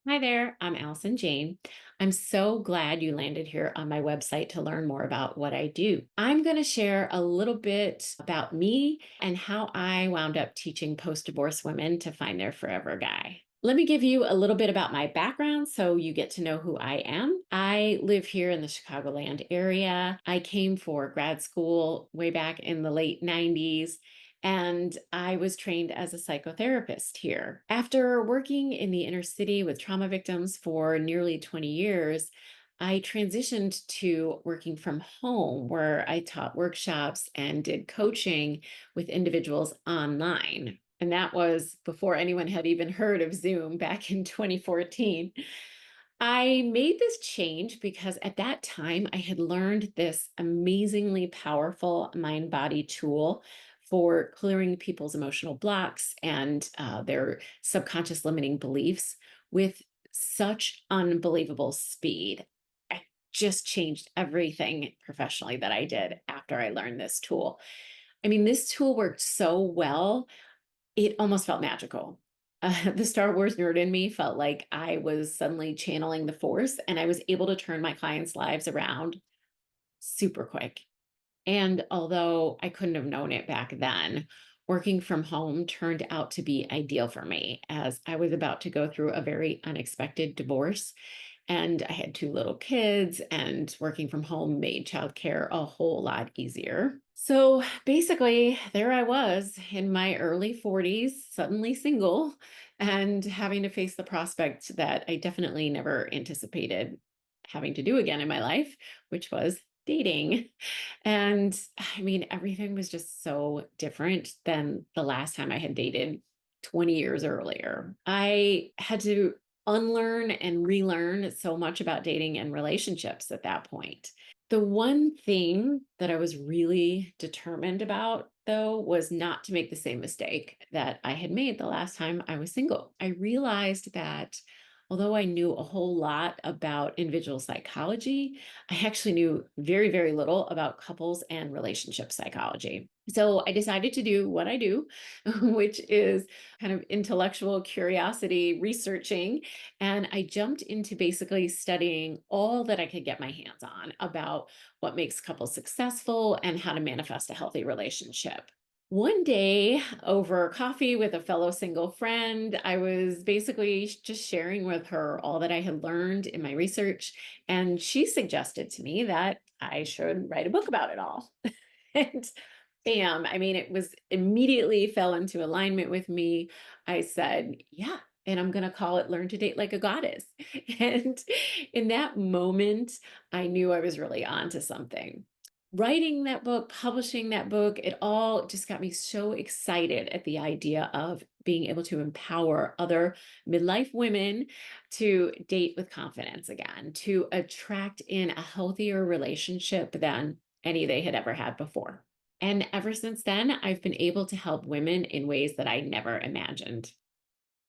Hi there, I'm Allison Jayne. I'm so glad you landed here on my website to learn more about what I do. I'm going to share a little bit about me and how I wound up teaching post divorce women to find their forever guy. Let me give you a little bit about my background so you get to know who I am. I live here in the Chicagoland area. I came for grad school way back in the late 90s and I was trained as a psychotherapist here. After working in the inner city with trauma victims for nearly 20 years, I transitioned to working from home where I taught workshops and did coaching with individuals online. And that was before anyone had even heard of Zoom back in 2014. I made this change because at that time I had learned this amazingly powerful mind body tool for clearing people's emotional blocks and their subconscious limiting beliefs with such unbelievable speed. I just changed everything professionally that I did after I learned this tool. I mean, this tool worked so well it almost felt magical. The Star Wars nerd in me felt like I was suddenly channeling the Force, and I was able to turn my clients' lives around super quick. And although I couldn't have known it back then, working from home turned out to be ideal for me as I was about to go through a very unexpected divorce. And I had two little kids, and working from home made childcare a whole lot easier. So basically, there I was in my early 40s, suddenly single, and having to face the prospect that I definitely never anticipated having to do again in my life, which was dating. And I mean, everything was just so different than the last time I had dated 20 years earlier. I had to unlearn and relearn so much about dating and relationships at that point. The one thing that I was really determined about, though, was not to make the same mistake that I had made the last time I was single. I realized that although I knew a whole lot about individual psychology, I actually knew very, very little about couples and relationship psychology. So I decided to do what I do, which is kind of intellectual curiosity researching. And I jumped into basically studying all that I could get my hands on about what makes couples successful and how to manifest a healthy relationship. One day over coffee with a fellow single friend, I was basically just sharing with her all that I had learned in my research. And she suggested to me that I should write a book about it all. And bam, I mean, it was immediately fell into alignment with me. I said, yeah. And I'm going to call it Learn to Date Like a Goddess. And in that moment, I knew I was really onto something. Writing that book, publishing that book, it all just got me so excited at the idea of being able to empower other midlife women to date with confidence again, to attract in a healthier relationship than any they had ever had before. And ever since then, I've been able to help women in ways that I never imagined.